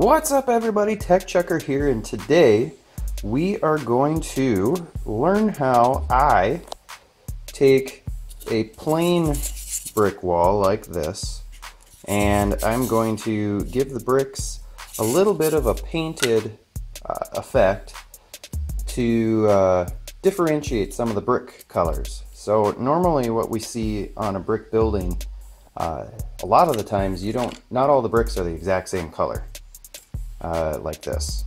What's up everybody, Tech Checker here, and today we are going to learn how I take a plain brick wall like this and I'm going to give the bricks a little bit of a painted effect to differentiate some of the brick colors. So normally what we see on a brick building, a lot of the times not all the bricks are the exact same color. Like this.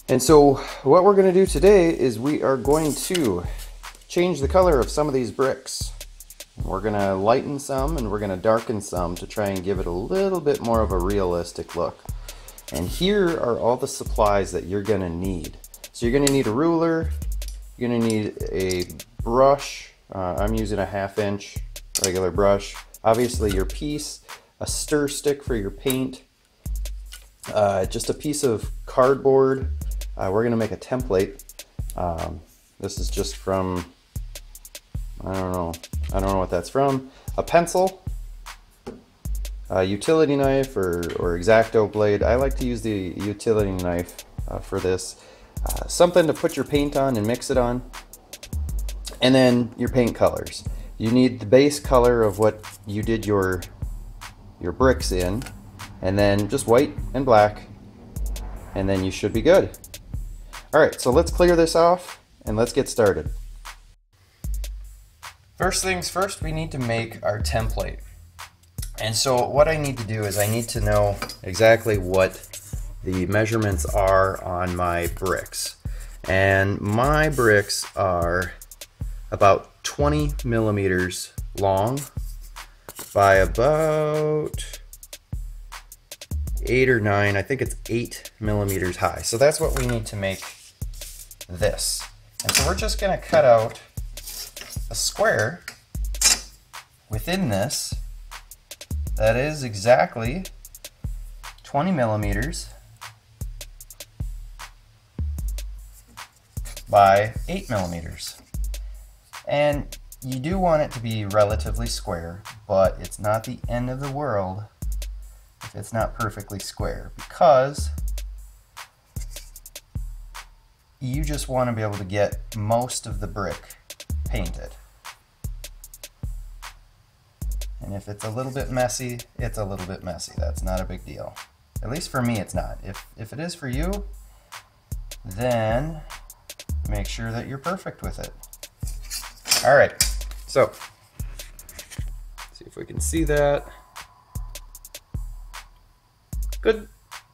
And so what we're going to do today is we are going to change the color of some of these bricks. We're going to lighten some and we're going to darken some to try and give it a little bit more of a realistic look. And here are all the supplies that you're going to need. So you're going to need a ruler, you're going to need a brush. I'm using a 1/2 inch regular brush. Obviously your piece, a stir stick for your paint, just a piece of cardboard. We're gonna make a template. This is just from, I don't know what that's from. A pencil, a utility knife or X-Acto blade. I like to use the utility knife for this. Something to put your paint on and mix it on. And then your paint colors. You need the base color of what you did your bricks in, and then just white and black, and then you should be good. All right, so let's clear this off and let's get started. First things first, we need to make our template. And so what I need to do is I need to know exactly what the measurements are on my bricks. And my bricks are about 20 millimeters long by about 8 or 9, I think it's 8 millimeters high. So that's what we need to make this. And so we're just gonna cut out a square within this that is exactly 20 millimeters by 8 millimeters. And you do want it to be relatively square, but it's not the end of the world if it's not perfectly square, because you just want to be able to get most of the brick painted. And if it's a little bit messy, it's a little bit messy. That's not a big deal. At least for me, it's not. If it is for you, then make sure that you're perfect with it. All right, so see if we can see that. Good,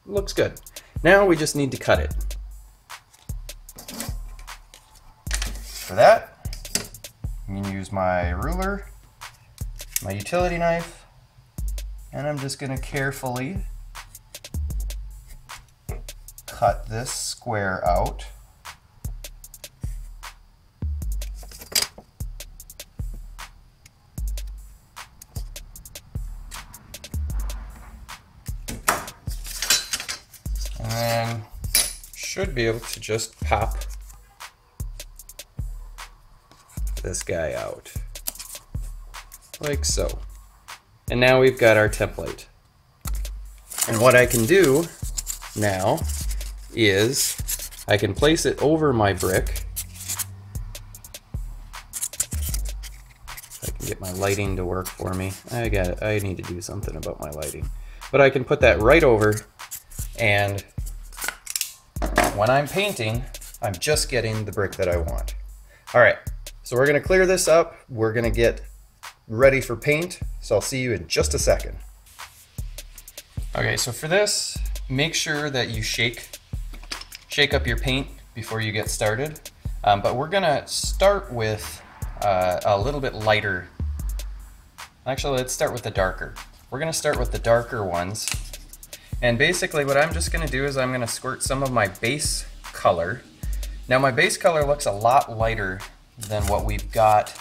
looks good. Now we just need to cut it. For that, I'm gonna use my ruler, my utility knife, and I'm just gonna carefully cut this square out. And then should be able to just pop this guy out like so. And now we've got our template. And what I can do now is I can place it over my brick. I can get my lighting to work for me. I need to do something about my lighting. But I can put that right over, and when I'm painting, I'm just getting the brick that I want. All right, so we're gonna clear this up. We're gonna get ready for paint. So I'll see you in just a second. Okay, so for this, make sure that you shake up your paint before you get started. But we're gonna start with a little bit lighter. Actually, let's start with the darker. We're gonna start with the darker ones. And basically what I'm just gonna do is I'm gonna squirt some of my base color. Now my base color looks a lot lighter than what we've got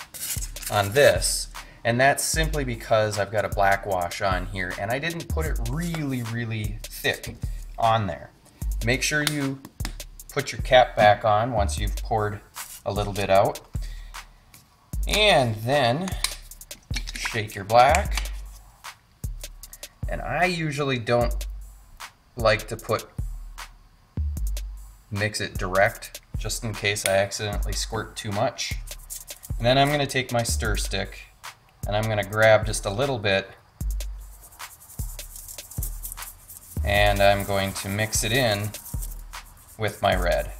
on this. And that's simply because I've got a black wash on here and I didn't put it really thick on there. Make sure you put your cap back on once you've poured a little bit out. And then shake your black. And I usually don't like to mix it direct, just in case I accidentally squirt too much. And then I'm going to take my stir stick and I'm going to grab just a little bit and I'm going to mix it in with my red.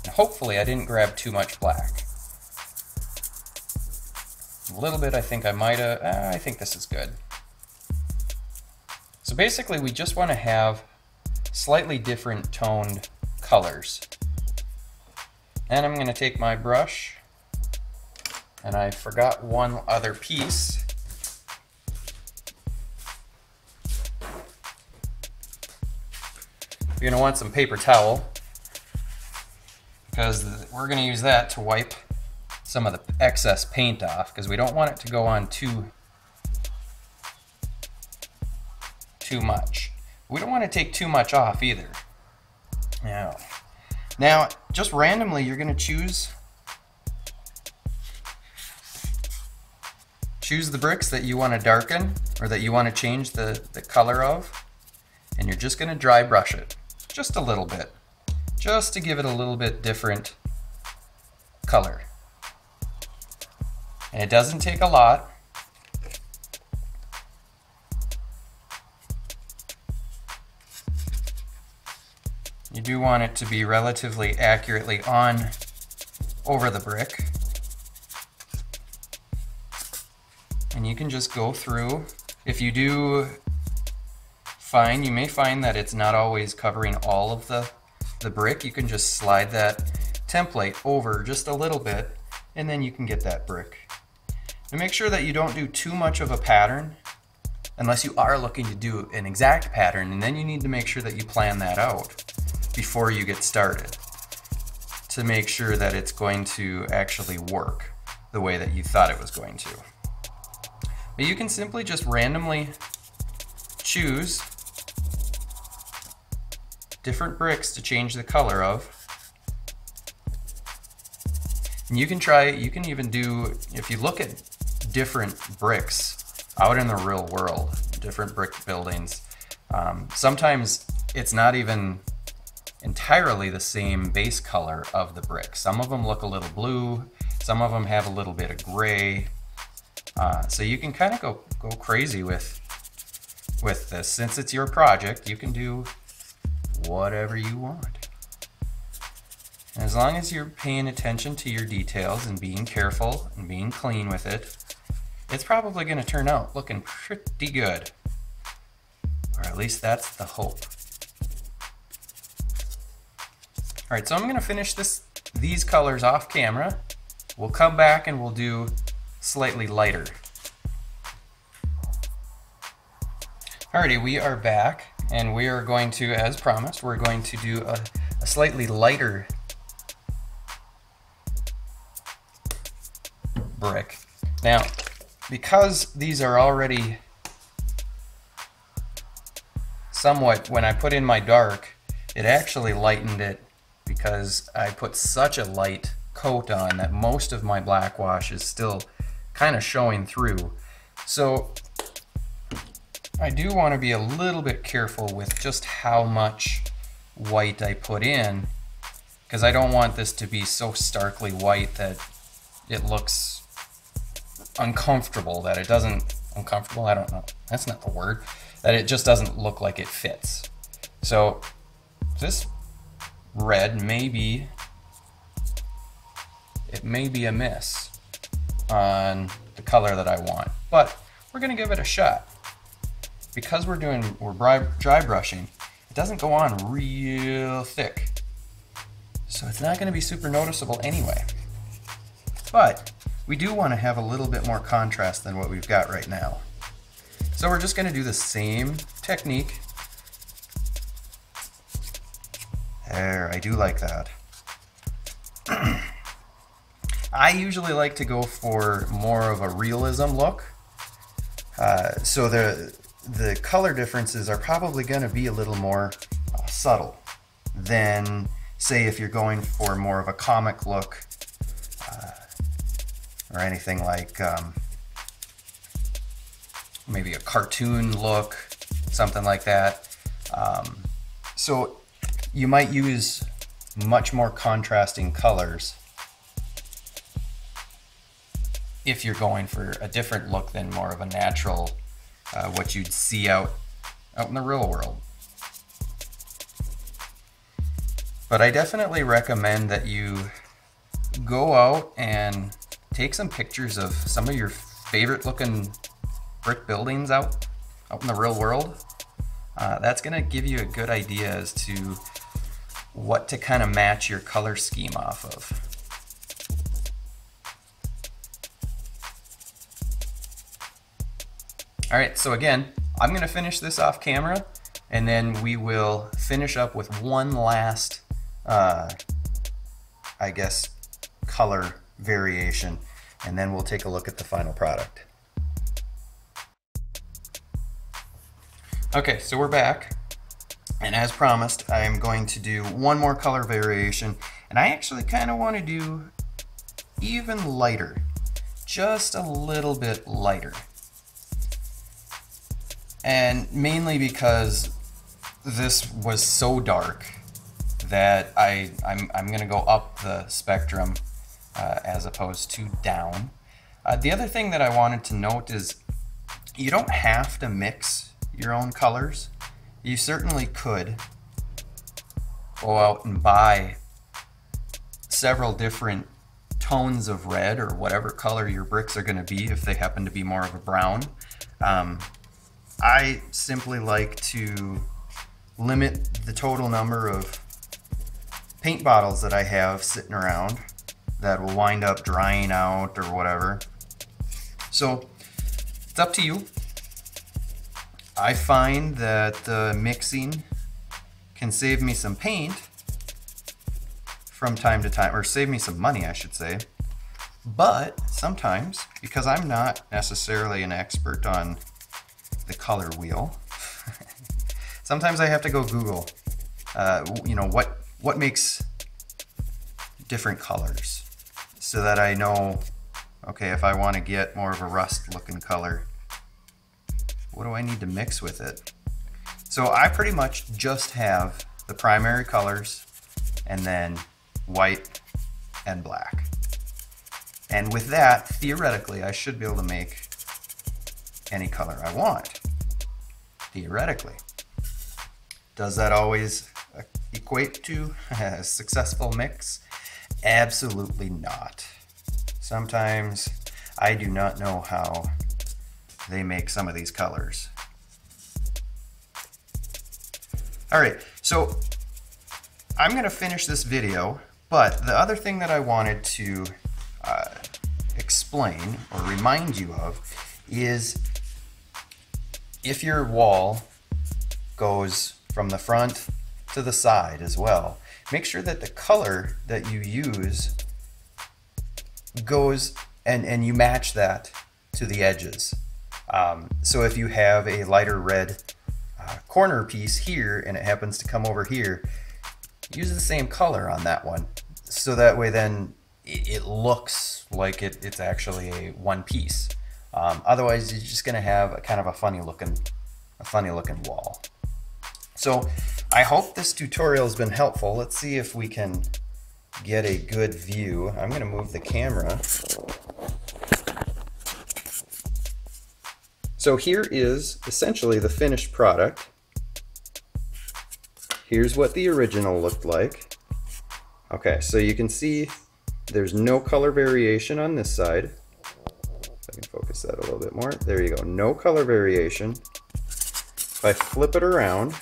And hopefully I didn't grab too much black. A little bit, I think I might have. I think this is good. So basically we just want to have slightly different toned colors. And I'm going to take my brush, and I forgot one other piece. You're going to want some paper towel, because we're going to use that to wipe some of the excess paint off, because we don't want it to go on too much. We don't want to take too much off either. Now just randomly you're going to choose the bricks that you want to darken or that you want to change the color of, and you're just going to dry brush it just a little bit, just to give it a little bit different color. And it doesn't take a lot. You do want it to be relatively accurately on over the brick. And you can just go through. If you do find, you may find that it's not always covering all of the brick. You can just slide that template over just a little bit and then you can get that brick. And make sure that you don't do too much of a pattern unless you are looking to do an exact pattern, and then you need to make sure that you plan that out before you get started to make sure that it's going to actually work the way that you thought it was going to. But you can simply just randomly choose different bricks to change the color of. And you can try, you can even do, if you look at different bricks out in the real world, different brick buildings, sometimes it's not even entirely the same base color of the brick. Some of them look a little blue, some of them have a little bit of gray. So you can kind of go crazy with this. Since it's your project, you can do whatever you want. And as long as you're paying attention to your details and being careful and being clean with it, it's probably going to turn out looking pretty good. Or at least that's the hope. Alright, so I'm going to finish these colors off camera. We'll come back and we'll do slightly lighter. Alrighty, we are back and we are going to, as promised, we're going to do a slightly lighter brick. Now, because these are already somewhat, when I put in my dark, it actually lightened it because I put such a light coat on that most of my black wash is still kind of showing through. So I do want to be a little bit careful with just how much white I put in, because I don't want this to be so starkly white that it looks uncomfortable, that it doesn't, uncomfortable, I don't know, that's not the word, that it just doesn't look like it fits. So this red may be a miss on the color that I want, but we're gonna give it a shot. Because we're dry brushing, it doesn't go on real thick, so it's not gonna be super noticeable anyway. But we do want to have a little bit more contrast than what we've got right now. So we're just gonna do the same technique. There, I do like that. I usually like to go for more of a realism look. So the color differences are probably going to be a little more subtle than, say, if you're going for more of a comic look or anything like maybe a cartoon look, something like that. So you might use much more contrasting colors if you're going for a different look than more of a natural, what you'd see out in the real world. But I definitely recommend that you go out and take some pictures of some of your favorite looking brick buildings out in the real world. That's going to give you a good idea as to what to kind of match your color scheme off of. All right, so again, I'm going to finish this off camera, and then we will finish up with one last, I guess, color variation, and then we'll take a look at the final product. Okay, so we're back, and as promised, I am going to do one more color variation, and I actually kind of want to do even lighter, just a little bit lighter. And mainly because this was so dark that I'm going to go up the spectrum as opposed to down. The other thing that I wanted to note is you don't have to mix your own colors. You certainly could go out and buy several different tones of red or whatever color your bricks are going to be if they happen to be more of a brown. I simply like to limit the total number of paint bottles that I have sitting around that will wind up drying out or whatever. So it's up to you. I find that mixing can save me some paint from time to time, or save me some money, I should say. But sometimes, because I'm not necessarily an expert on the color wheel, sometimes I have to go Google, you know, what makes different colors, so that I know, okay, if I want to get more of a rust looking color, what do I need to mix with it? So I pretty much just have the primary colors and then white and black. And with that, theoretically, I should be able to make any color I want. Theoretically. Does that always equate to a successful mix? Absolutely not. Sometimes I do not know how they make some of these colors. All right, so I'm going to finish this video, but the other thing that I wanted to explain or remind you of is if your wall goes from the front to the side as well, make sure that the color that you use goes and you match that to the edges. So if you have a lighter red corner piece here and it happens to come over here, use the same color on that one, so that way then it looks like it's actually a one piece. Otherwise you're just going to have a kind of a funny looking wall. So I hope this tutorial has been helpful. Let's see if we can get a good view. I'm going to move the camera. So here is essentially the finished product. Here's what the original looked like. Okay, so you can see there's no color variation on this side. If I can focus that a little bit more. There you go, no color variation. If I flip it around,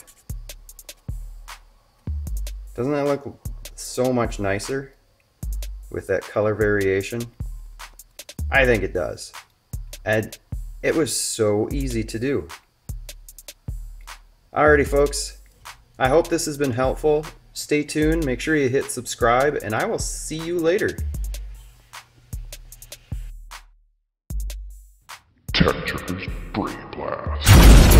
doesn't that look so much nicer with that color variation? I think it does. And it was so easy to do. Alrighty folks, I hope this has been helpful. Stay tuned, make sure you hit subscribe, and I will see you later. Textures Brain Blast.